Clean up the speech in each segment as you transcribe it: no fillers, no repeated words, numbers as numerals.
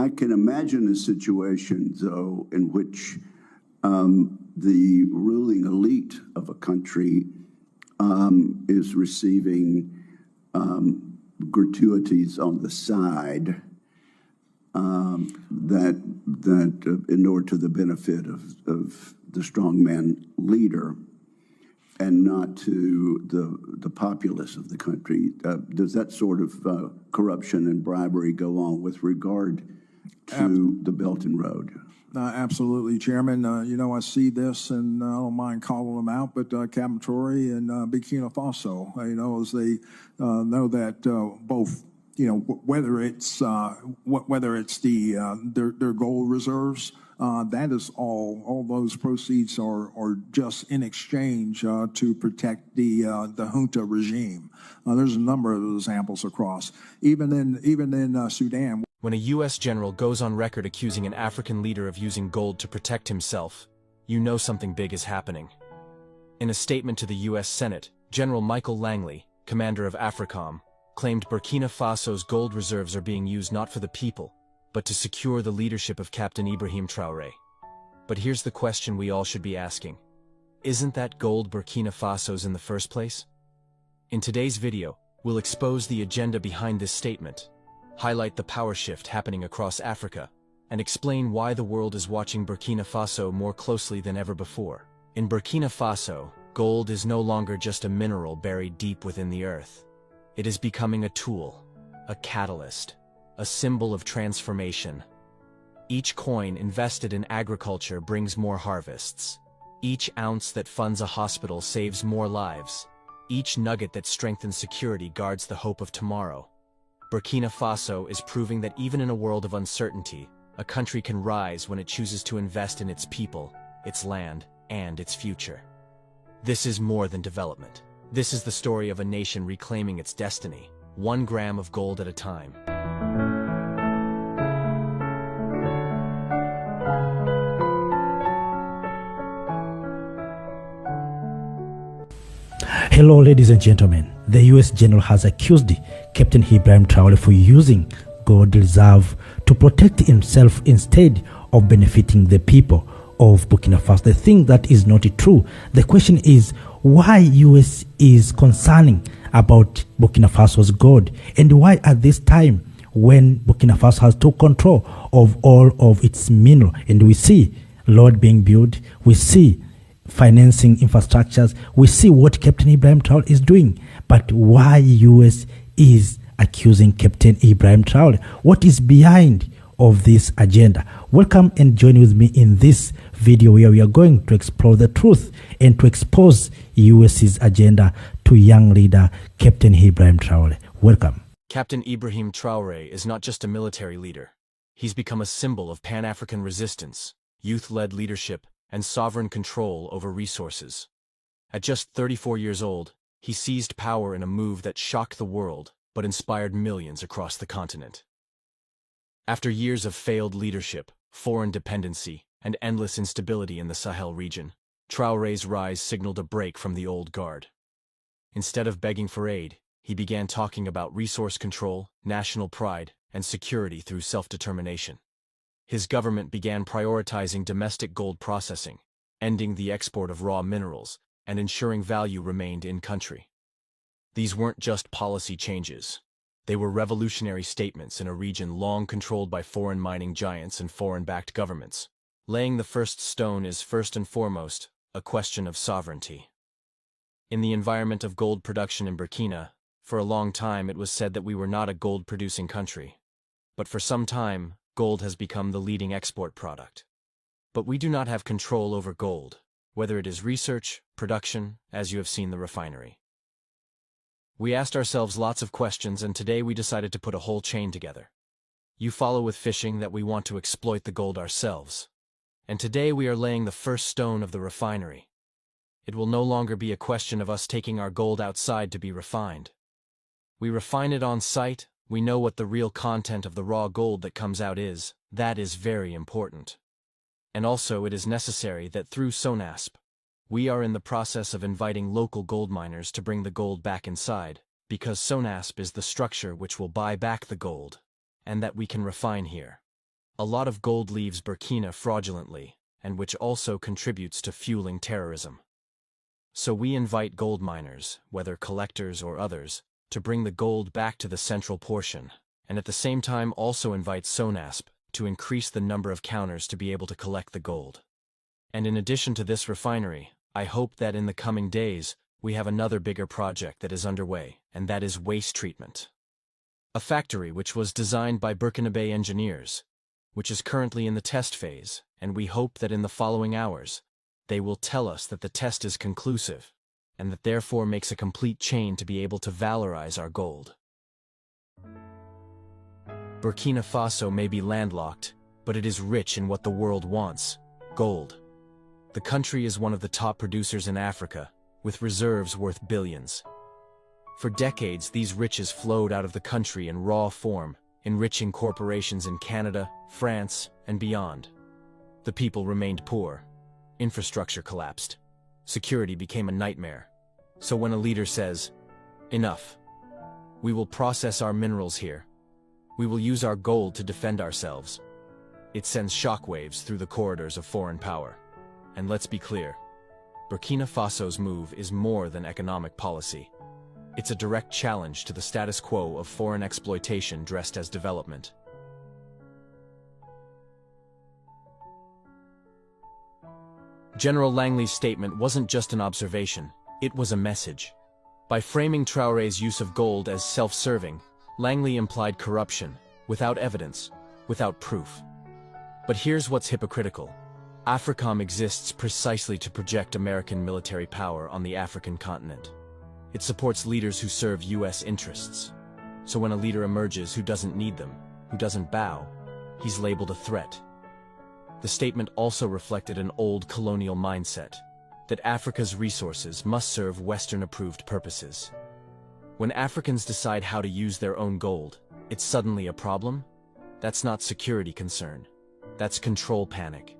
I can imagine a situation, though, in which the ruling elite of a country is receiving gratuities on the side that inure to the benefit of the strongman leader and not to the populace of the country. Does that sort of corruption and bribery go on with regard to the Belt and Road? Absolutely, Chairman. I see this, and I don't mind calling them out, but Captain Traorè and Burkina Faso, as they know that both, whether it's their gold reserves, that is all those proceeds are just in exchange to protect the junta regime. There's a number of examples across, even in Sudan. When a U.S. general goes on record accusing an African leader of using gold to protect himself, you know something big is happening. In a statement to the U.S. Senate, General Michael Langley, commander of AFRICOM, claimed Burkina Faso's gold reserves are being used not for the people, but to secure the leadership of Captain Ibrahim Traorè. But here's the question we all should be asking. Isn't that gold Burkina Faso's in the first place? In today's video, we'll expose the agenda behind this statement, highlight the power shift happening across Africa, and explain why the world is watching Burkina Faso more closely than ever before. In Burkina Faso, gold is no longer just a mineral buried deep within the earth. It is becoming a tool, a catalyst, a symbol of transformation. Each coin invested in agriculture brings more harvests. Each ounce that funds a hospital saves more lives. Each nugget that strengthens security guards the hope of tomorrow. Burkina Faso is proving that even in a world of uncertainty, a country can rise when it chooses to invest in its people, its land, and its future. This is more than development. This is the story of a nation reclaiming its destiny, 1 gram of gold at a time. Hello, ladies and gentlemen. The U.S. general has accused Captain Ibrahim Traorè for using gold reserve to protect himself instead of benefiting the people of Burkina Faso. The thing that is not true. The question is why U.S. is concerning about Burkina Faso's gold, and why at this time when Burkina Faso has took control of all of its mineral, and we see road being built, we see financing infrastructures, we see what Captain Ibrahim Traorè is doing. But why U.S. is accusing Captain Ibrahim Traorè? What is behind of this agenda? Welcome and join with me in this video where we are going to explore the truth and to expose U.S.'s agenda to young leader Captain Ibrahim Traorè. Welcome. Captain Ibrahim Traorè is not just a military leader. He's become a symbol of Pan-African resistance, youth-led leadership, and sovereign control over resources. At just 34 years old, he seized power in a move that shocked the world but inspired millions across the continent. After years of failed leadership, foreign dependency, and endless instability in the Sahel region, Traorè's rise signaled a break from the old guard. Instead of begging for aid, he began talking about resource control, national pride, and security through self-determination. His government began prioritizing domestic gold processing, ending the export of raw minerals, and ensuring value remained in-country. These weren't just policy changes. They were revolutionary statements in a region long controlled by foreign mining giants and foreign-backed governments. Laying the first stone is first and foremost a question of sovereignty. In the environment of gold production in Burkina, for a long time it was said that we were not a gold-producing country. But for some time, gold has become the leading export product. But we do not have control over gold, whether it is research, production, as you have seen the refinery. We asked ourselves lots of questions, and today we decided to put a whole chain together. You follow with fishing that we want to exploit the gold ourselves. And today we are laying the first stone of the refinery. It will no longer be a question of us taking our gold outside to be refined. We refine it on site. We know what the real content of the raw gold that comes out is. That is very important. And also it is necessary that through SONASP, we are in the process of inviting local gold miners to bring the gold back inside, because SONASP is the structure which will buy back the gold, and that we can refine here. A lot of gold leaves Burkina fraudulently, and which also contributes to fueling terrorism. So we invite gold miners, whether collectors or others, to bring the gold back to the central portion, and at the same time also invite SONASP to increase the number of counters to be able to collect the gold. And in addition to this refinery, I hope that in the coming days, we have another bigger project that is underway, and that is waste treatment. A factory which was designed by Burkinabé engineers, which is currently in the test phase, and we hope that in the following hours, they will tell us that the test is conclusive, and that therefore makes a complete chain to be able to valorize our gold. Burkina Faso may be landlocked, but it is rich in what the world wants: gold. The country is one of the top producers in Africa, with reserves worth billions. For decades, these riches flowed out of the country in raw form, enriching corporations in Canada, France, and beyond. The people remained poor. Infrastructure collapsed. Security became a nightmare. So when a leader says, "Enough. We will process our minerals here. We will use our gold to defend ourselves," it sends shockwaves through the corridors of foreign power. And let's be clear, Burkina Faso's move is more than economic policy. It's a direct challenge to the status quo of foreign exploitation dressed as development. General Langley's statement wasn't just an observation, it was a message. By framing Traorè's use of gold as self-serving, Langley implied corruption, without evidence, without proof. But here's what's hypocritical. AFRICOM exists precisely to project American military power on the African continent. It supports leaders who serve US interests. So when a leader emerges who doesn't need them, who doesn't bow, he's labeled a threat. The statement also reflected an old colonial mindset, that Africa's resources must serve Western-approved purposes. When Africans decide how to use their own gold, it's suddenly a problem? That's not security concern. That's control panic.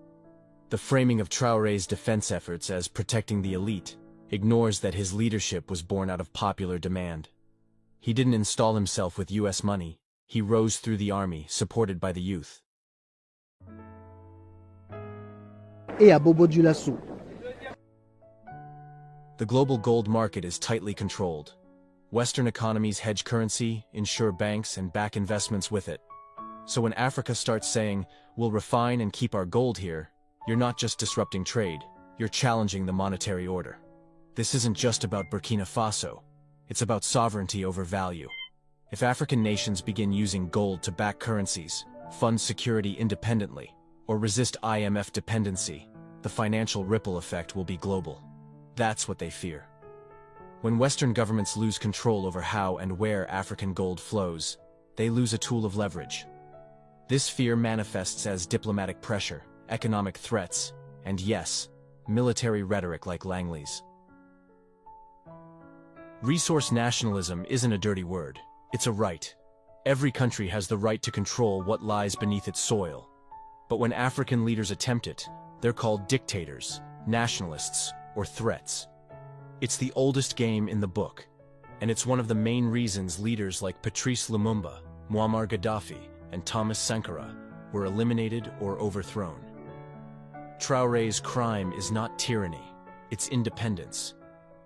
The framing of Traorè's defense efforts as protecting the elite ignores that his leadership was born out of popular demand. He didn't install himself with US money, he rose through the army, supported by the youth. Et à Bobo Dioulasso. The global gold market is tightly controlled. Western economies hedge currency, insure banks, and back investments with it. So when Africa starts saying, "We'll refine and keep our gold here," you're not just disrupting trade, you're challenging the monetary order. This isn't just about Burkina Faso, it's about sovereignty over value. If African nations begin using gold to back currencies, fund security independently, or resist IMF dependency, the financial ripple effect will be global. That's what they fear. When Western governments lose control over how and where African gold flows, they lose a tool of leverage. This fear manifests as diplomatic pressure, economic threats, and yes, military rhetoric like Langley's. Resource nationalism isn't a dirty word, it's a right. Every country has the right to control what lies beneath its soil. But when African leaders attempt it, they're called dictators, nationalists, or threats. It's the oldest game in the book, and it's one of the main reasons leaders like Patrice Lumumba, Muammar Gaddafi, and Thomas Sankara were eliminated or overthrown. Traorè's crime is not tyranny, it's independence.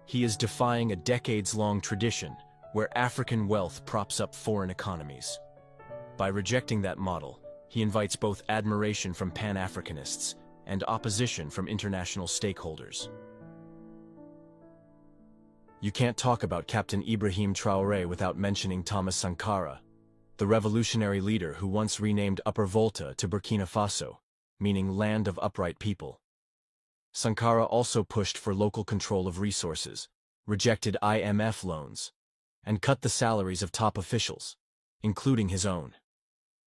He is defying a decades-long tradition where African wealth props up foreign economies. By rejecting that model, he invites both admiration from Pan-Africanists and opposition from international stakeholders. You can't talk about Captain Ibrahim Traorè without mentioning Thomas Sankara, the revolutionary leader who once renamed Upper Volta to Burkina Faso, meaning land of upright people. Sankara also pushed for local control of resources, rejected IMF loans, and cut the salaries of top officials, including his own.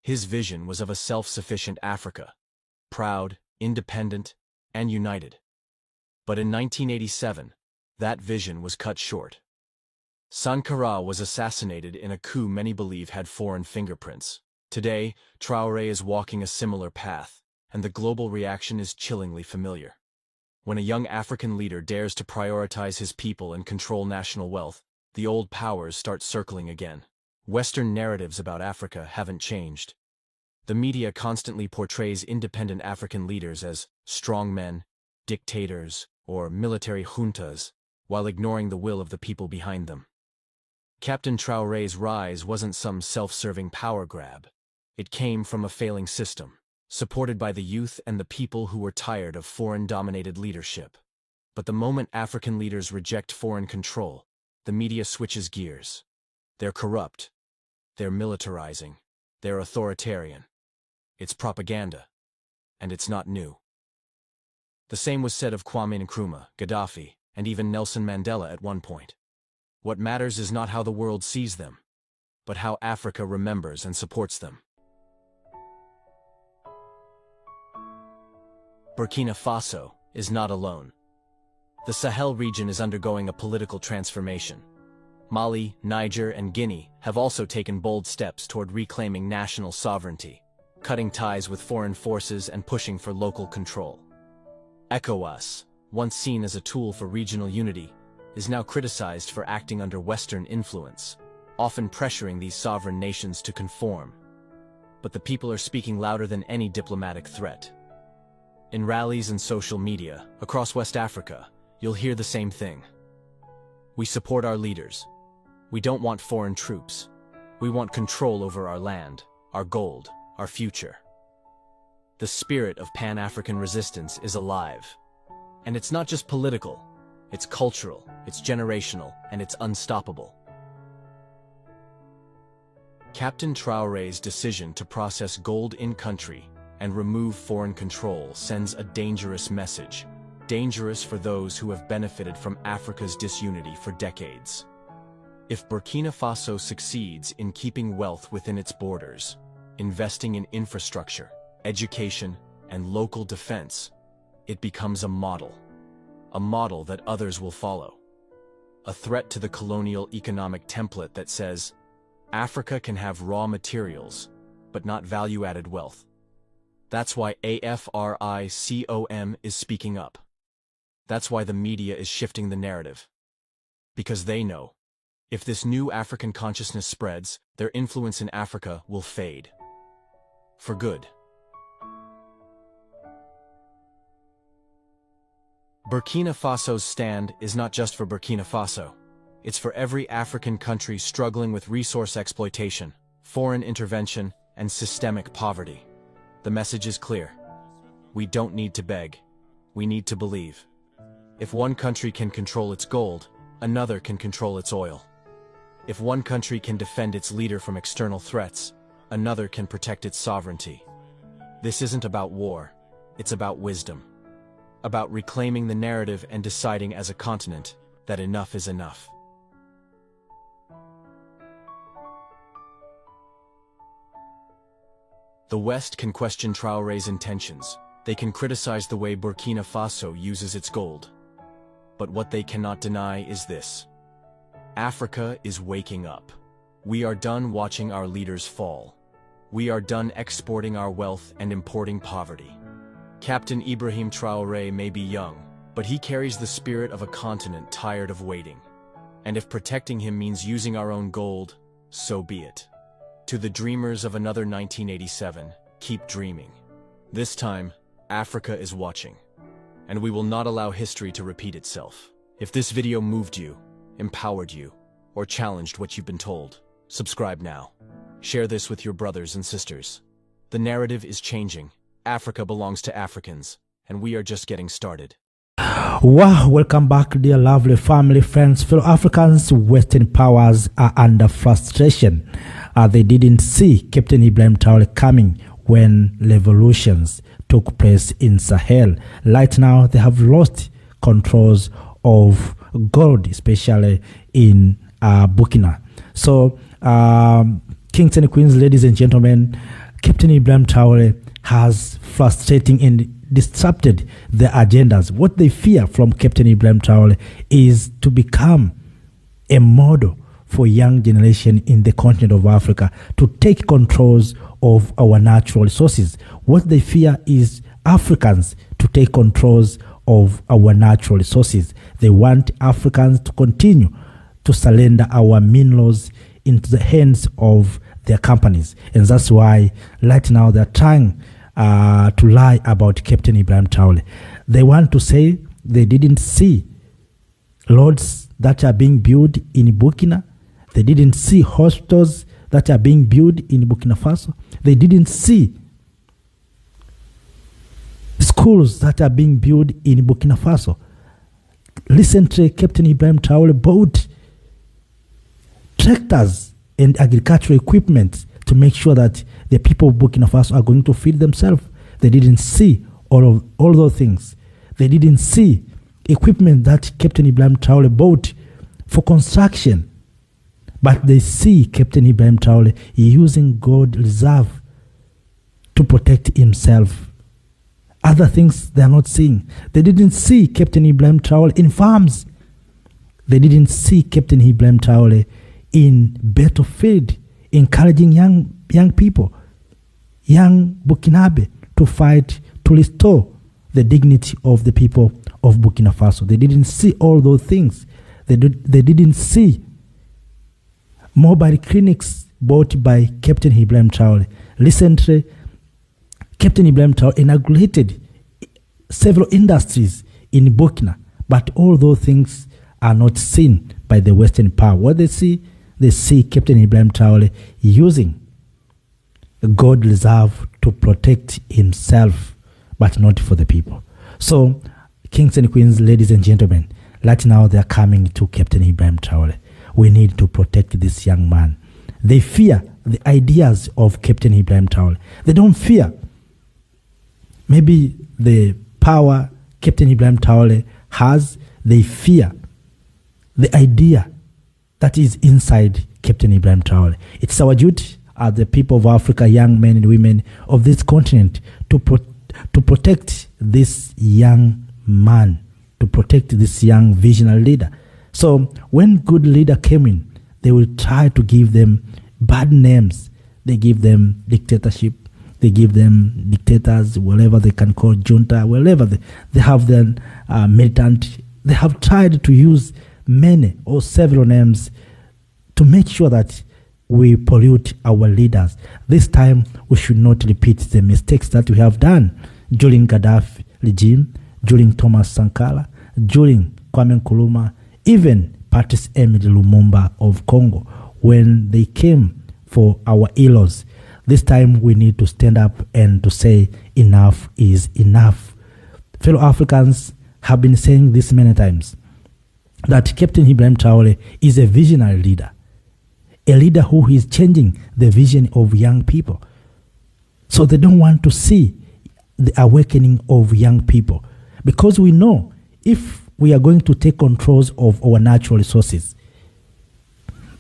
His vision was of a self-sufficient Africa, proud, independent, and united. But in 1987, that vision was cut short. Sankara was assassinated in a coup many believe had foreign fingerprints. Today, Traorè is walking a similar path, and the global reaction is chillingly familiar. When a young African leader dares to prioritize his people and control national wealth, the old powers start circling again. Western narratives about Africa haven't changed. The media constantly portrays independent African leaders as strongmen, dictators, or military juntas, while ignoring the will of the people behind them. Captain Traorè's rise wasn't some self-serving power grab. It came from a failing system, supported by the youth and the people who were tired of foreign-dominated leadership. But the moment African leaders reject foreign control, the media switches gears. They're corrupt. They're militarizing. They're authoritarian. It's propaganda. And it's not new. The same was said of Kwame Nkrumah, Gaddafi, and even Nelson Mandela at one point. What matters is not how the world sees them, but how Africa remembers and supports them. Burkina Faso is not alone. The Sahel region is undergoing a political transformation. Mali, Niger, and Guinea have also taken bold steps toward reclaiming national sovereignty, cutting ties with foreign forces and pushing for local control. ECOWAS, once seen as a tool for regional unity, is now criticized for acting under Western influence, often pressuring these sovereign nations to conform. But the people are speaking louder than any diplomatic threat. In rallies and social media across West Africa, you'll hear the same thing. We support our leaders. We don't want foreign troops. We want control over our land, our gold, our future. The spirit of Pan-African resistance is alive. And it's not just political. It's cultural, it's generational, and it's unstoppable. Captain Traorè's decision to process gold in-country and remove foreign control sends a dangerous message. Dangerous for those who have benefited from Africa's disunity for decades. If Burkina Faso succeeds in keeping wealth within its borders, investing in infrastructure, education, and local defense, it becomes a model that others will follow. A threat to the colonial economic template that says, Africa can have raw materials, but not value-added wealth. That's why AFRICOM is speaking up. That's why the media is shifting the narrative. Because they know, if this new African consciousness spreads, their influence in Africa will fade. For good. Burkina Faso's stand is not just for Burkina Faso. It's for every African country struggling with resource exploitation, foreign intervention, and systemic poverty. The message is clear. We don't need to beg. We need to believe. If one country can control its gold, another can control its oil. If one country can defend its leader from external threats, another can protect its sovereignty. This isn't about war. It's about wisdom. About reclaiming the narrative and deciding as a continent that enough is enough. The West can question Traorè's intentions. They can criticize the way Burkina Faso uses its gold. But what they cannot deny is this. Africa is waking up. We are done watching our leaders fall. We are done exporting our wealth and importing poverty. Captain Ibrahim Traorè may be young, but he carries the spirit of a continent tired of waiting. And if protecting him means using our own gold, so be it. To the dreamers of another 1987, keep dreaming. This time, Africa is watching. And we will not allow history to repeat itself. If this video moved you, empowered you, or challenged what you've been told, subscribe now. Share this with your brothers and sisters. The narrative is changing. Africa belongs to Africans, and we are just getting started. Wow, welcome back, dear lovely family, friends, fellow Africans. Western powers are under frustration. They didn't see Captain Ibrahim Traorè coming when revolutions took place in Sahel. Right now, they have lost controls of gold, especially in Burkina. So, kings and queens, ladies and gentlemen, Captain Ibrahim Traorè has frustrating and disrupted their agendas. What they fear from Captain Ibrahim Traorè is to become a model for young generation in the continent of Africa to take controls of our natural resources. What they fear is Africans to take controls of our natural resources. They want Africans to continue to surrender our minerals into the hands of their companies. And that's why right now they're trying to lie about Captain Ibrahim Traorè. They want to say they didn't see roads that are being built in Burkina. They didn't see hospitals that are being built in Burkina Faso. They didn't see schools that are being built in Burkina Faso. Recently, Captain Ibrahim Traorè bought tractors and agricultural equipment to make sure that the people of Burkina Faso are going to feed themselves. They didn't see all those things. They didn't see equipment that Captain Ibrahim Traorè bought for construction. But they see Captain Ibrahim Traorè using gold reserve to protect himself. Other things they are not seeing. They didn't see Captain Ibrahim Traorè in farms. They didn't see Captain Ibrahim Traorè in battlefield, encouraging young people, young Burkinabe, to fight to restore the dignity of the people of Burkina Faso. They didn't see all those things. They didn't see mobile clinics bought by Captain Ibrahim Traorè. Recently, Captain Ibrahim Traorè inaugurated several industries in Burkina, but all those things are not seen by the Western power. What they see Captain Ibrahim Traorè using gold reserve to protect himself, but not for the people. So, kings and queens, ladies and gentlemen, right now they are coming to Captain Ibrahim Traorè. We need to protect this young man. They fear the ideas of Captain Ibrahim Traorè. They don't fear maybe the power Captain Ibrahim Traorè has. They fear the idea that is inside Captain Ibrahim Traorè. It's our duty as the people of Africa, young men and women of this continent, to protect this young man, to protect this young visionary leader. So when good leader came in, they will try to give them bad names. They give them dictatorship. They give them dictators, whatever they can call junta, wherever they have them militant. They have tried to use many or several names to make sure that we pollute our leaders. This time, we should not repeat the mistakes that we have done during Gaddafi regime, during Thomas Sankara, during Kwame Nkrumah, even Patrice Emery Lumumba of Congo, when they came for our heroes. This time we need to stand up and to say enough is enough. Fellow Africans have been saying this many times, that Captain Ibrahim Traorè is a visionary leader, a leader who is changing the vision of young people. So they don't want to see the awakening of young people, because we know if we are going to take controls of our natural resources,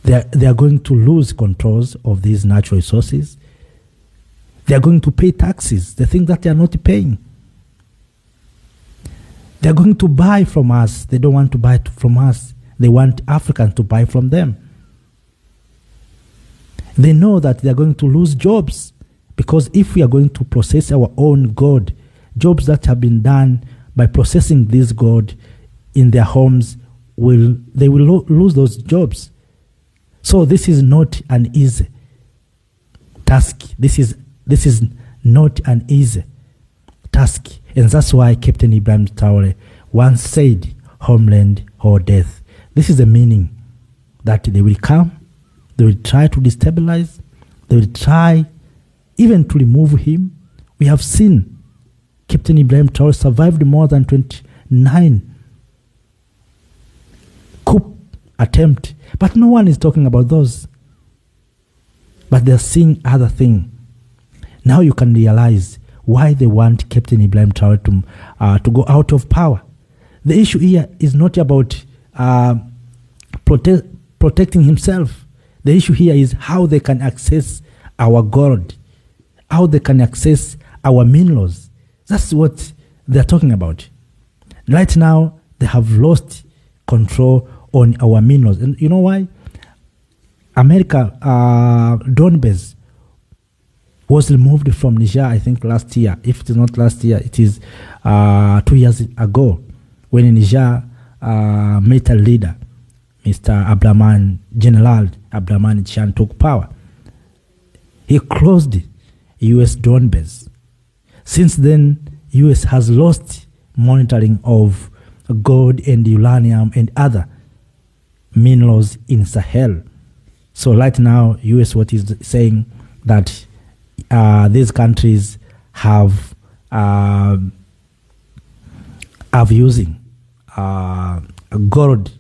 they are going to lose controls of these natural resources. They are going to pay taxes, the things that they are not paying. They are going to buy from us. They don't want to buy from us. They want Africans to buy from them. They know that they are going to lose jobs, because if we are going to process our own gold, jobs that have been done by processing this gold in their homes, they will lose those jobs. So this is not an easy task. This is not an easy task. And that's why Captain Ibrahim Traorè once said, homeland or death. This is the meaning that they will come, they will try to destabilize, they will try even to remove him. We have seen Captain Ibrahim Traorè survived more than 29 coup attempt, but no one is talking about those. But they're seeing other things. Now you can realize why they want Captain Ibrahim Traorè to go out of power. The issue here is not about protecting himself. The issue here is how they can access our gold, how they can access our minerals. That's what they're talking about. Right now, they have lost control on our minerals. And you know why? America, Donbass, was removed from Niger, I think, last year. If it is not last year, it is 2 years ago, when a Niger military leader, Mr. General Langley took power. He closed U.S. drone base. Since then, U.S. has lost monitoring of gold and uranium and other minerals in Sahel. So right now, U.S. what is saying that these countries have using gold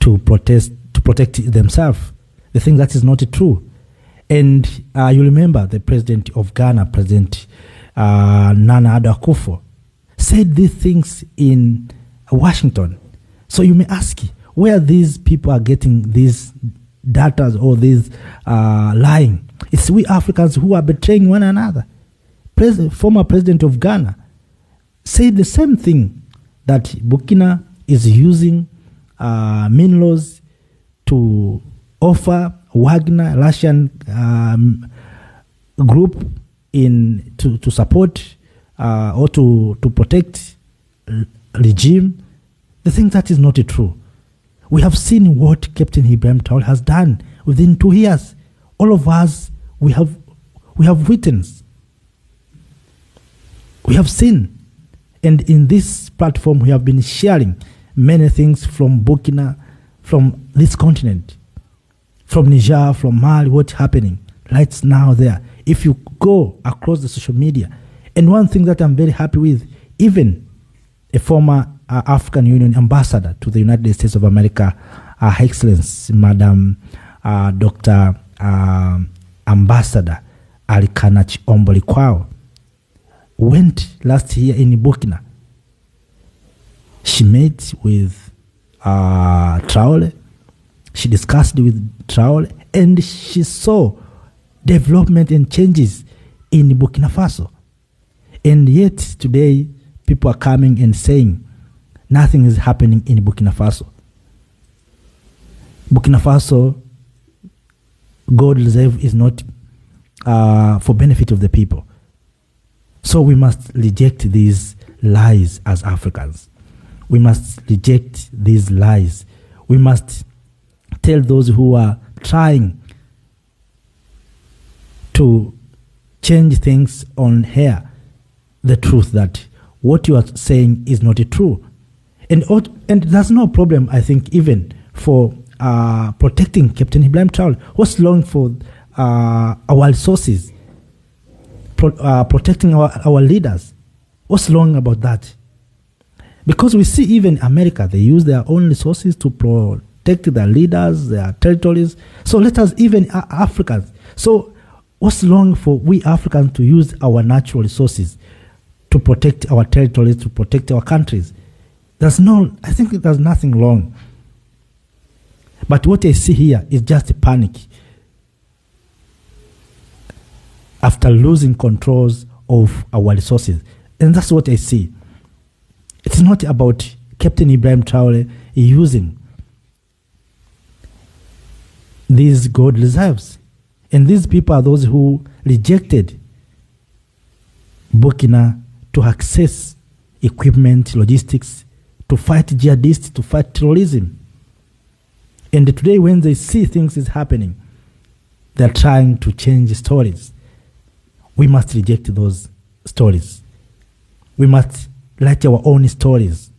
to protect themselves. They think that is not true. And you remember the president of Ghana, President Nana Addo Akufo, said these things in Washington. So you may ask, where these people are getting these data or these lying? It's we Africans who are betraying one another. Former president of Ghana said the same thing, that Burkina is using minerals to offer Wagner, Russian group, to support or to protect regime. They think that is not true. We have seen what Captain Ibrahim Traorè has done within 2 years. All of us, we have witnessed. We have seen. And in this platform, we have been sharing many things from Burkina, from this continent, from Niger, from Mali, what's happening right now there. If you go across the social media, and one thing that I'm very happy with, even a former African Union ambassador to the United States of America, Her Excellency, Madam Dr. Ambassador Alikana Chiombo-Likwao, went last year in Burkina. She met with Traorè. She discussed with Traorè, and she saw development and changes in Burkina Faso. And yet today, people are coming and saying nothing is happening in Burkina Faso. Burkina Faso gold reserve is not for benefit of the people. So we must reject these lies as Africans. We must reject these lies. We must tell those who are trying to change things on here the truth, that what you are saying is not true. And there's no problem, I think, even for protecting Captain Ibrahim Traorè. What's wrong for our resources, protecting our leaders? What's wrong about that? Because we see even America, they use their own resources to protect their leaders, their territories. So let us, even Africans. So what's wrong for we Africans to use our natural resources to protect our territories, to protect our countries? I think there's nothing wrong. But what I see here is just a panic after losing controls of our resources. And that's what I see. It's not about Captain Ibrahim Traorè using these gold reserves. And these people are those who rejected Burkina to access equipment, logistics, to fight jihadists, to fight terrorism. And today when they see things is happening, they're trying to change stories. We must reject those stories. We must write our own stories.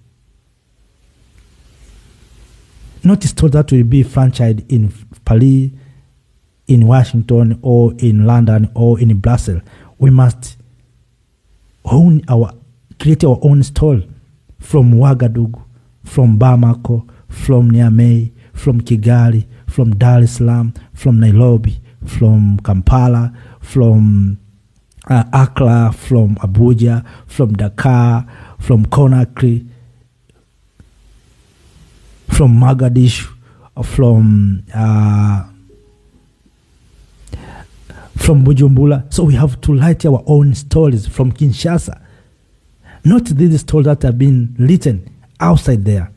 Not a story that will be franchised in Paris, in Washington, or in London, or in Brussels. We must create our own story from Ouagadougou, from Bamako, from Niamey, from Kigali, from Dar es Salaam, from Nairobi, from Kampala, from Accra, from Abuja, from Dakar, from Conakry, from Mogadishu, from Bujumbura. So we have to write our own stories from Kinshasa. Not these stories that have been written outside there.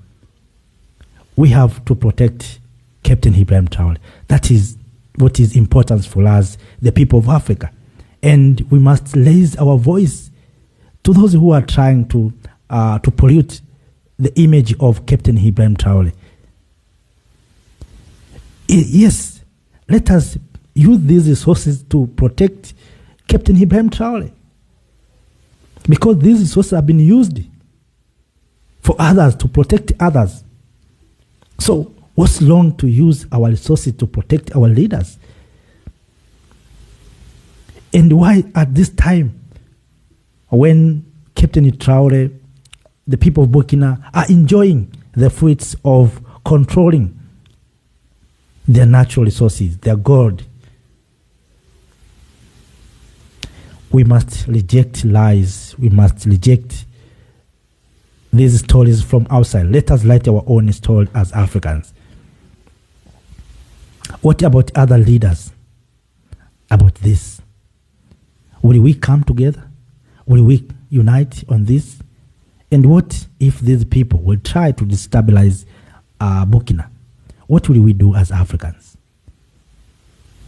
We have to protect Captain Ibrahim Traorè. That is what is important for us, the people of Africa. And we must raise our voice to those who are trying to pollute the image of Captain Ibrahim Traorè. Yes, let us use these resources to protect Captain Ibrahim Traorè. Because these resources have been used for others, to protect others. So what's wrong to use our resources to protect our leaders? And why at this time, when Captain Traorè, the people of Burkina are enjoying the fruits of controlling their natural resources, their gold, we must reject lies. We must reject these stories from outside. Let us write our own story as Africans. What about other leaders about this? Will we come together? Will we unite on this? And what if these people will try to destabilize Burkina? What will we do as Africans?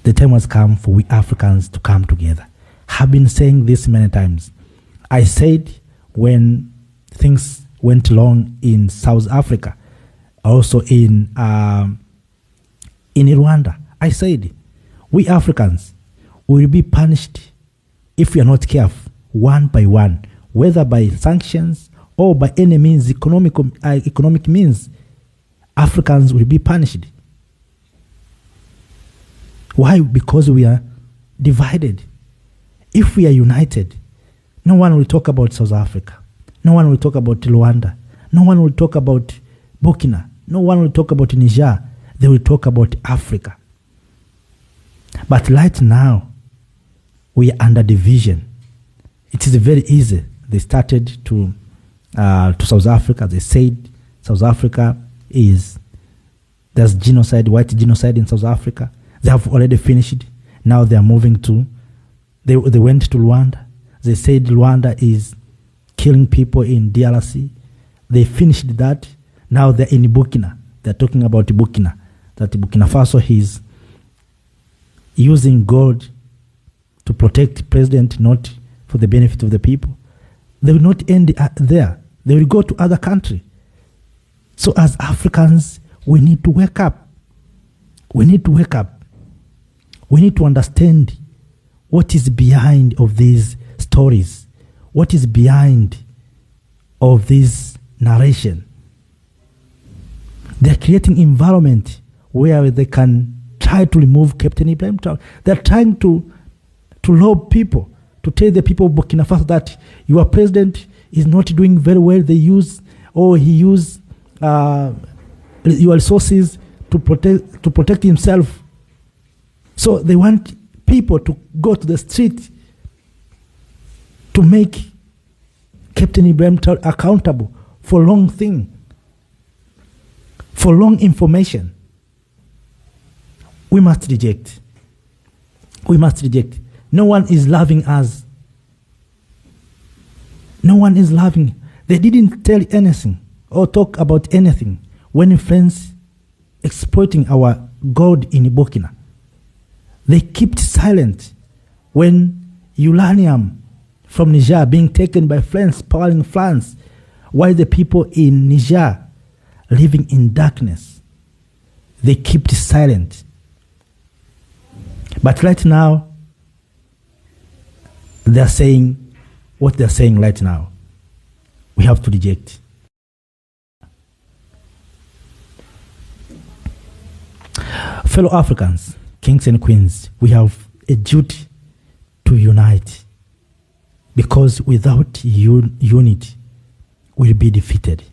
The time has come for we Africans to come together. I've been saying this many times. I said when things went wrong in South Africa, also in Rwanda, I said we Africans will be punished if we are not careful, one by one, whether by sanctions or by any means, economic means. Africans will be punished. Why? Because we are divided. If we are united, no one will talk about South Africa. No one will talk about Rwanda. No one will talk about Burkina. No one will talk about Niger. They will talk about Africa. But right now, we are under division. It is very easy. They started to South Africa. They said South Africa there's genocide, white genocide in South Africa. They have already finished. Now they are moving to, they went to Rwanda. They said Rwanda is killing people in DRC. They finished that. Now they're in Burkina. They're talking about Burkina, that Burkina Faso is using gold to protect president, not for the benefit of the people. They will not end there. They will go to other countries. So as Africans, we need to wake up. We need to wake up. We need to understand what is behind of these stories, what is behind of this narration. They're creating environment where they can try to remove Captain Ibrahim Traorè. They're trying to rob people, to tell the people of Burkina Faso that your president is not doing very well. He used your resources to protect himself. So they want people to go to the street to make Captain Ibrahim Traorè accountable for wrong thing, for wrong information. We must reject. We must reject. No one is loving us. No one is loving. They didn't tell anything or talk about anything when friends exploiting our gold in Burkina. They kept silent when uranium from Niger being taken by France, powering France, while the people in Niger living in darkness. They kept silent. But right now, they're saying what they're saying right now. We have to reject. Fellow Africans, kings and queens, we have a duty to unite, because without unity, we'll be defeated.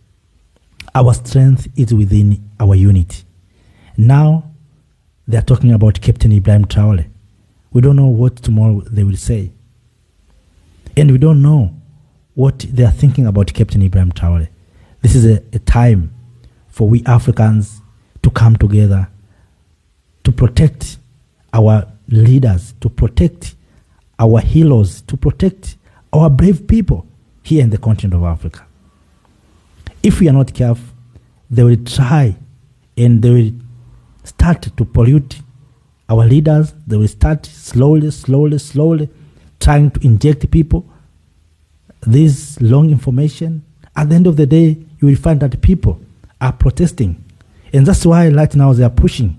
Our strength is within our unity. Now, they're talking about Captain Ibrahim Traorè. We don't know what tomorrow they will say. And we don't know what they are thinking about Captain Ibrahim Traorè. This is a time for we Africans to come together to protect our leaders, to protect our heroes, to protect our brave people here in the continent of Africa. If we are not careful, they will try and they will start to pollute our leaders. They will start slowly trying to inject people this long information. At the end of the day, you will find that people are protesting. And that's why right now they are pushing,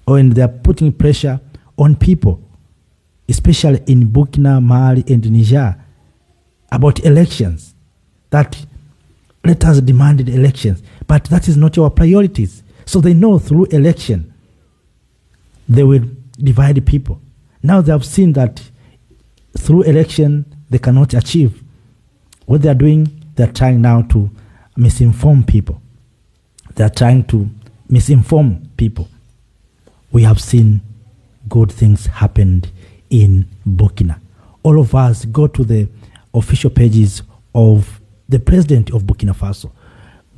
and they are putting pressure on people, especially in Burkina, Mali, and Niger, about elections. That let us demand elections, but that is not our priorities. So they know through election, they will divide people. Now they have seen that through election, they cannot achieve. What they are doing, they are trying now to misinform people. They are trying to misinform people. We have seen good things happened in Burkina. All of us go to the official pages of the president of Burkina Faso.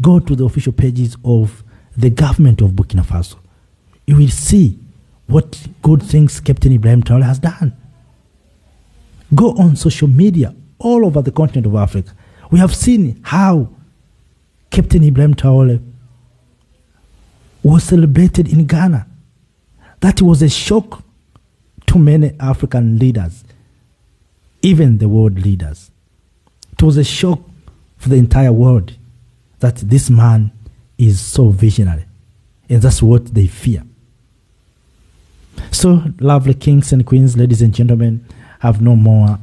Go to the official pages of the government of Burkina Faso. You will see what good things Captain Ibrahim Traorè has done. Go on social media all over the continent of Africa. We have seen how Captain Ibrahim Traorè was celebrated in Ghana. That was a shock to many African leaders, even the world leaders. It was a shock for the entire world that this man is so visionary, and that's what they fear. So, lovely kings and queens, ladies and gentlemen, have no more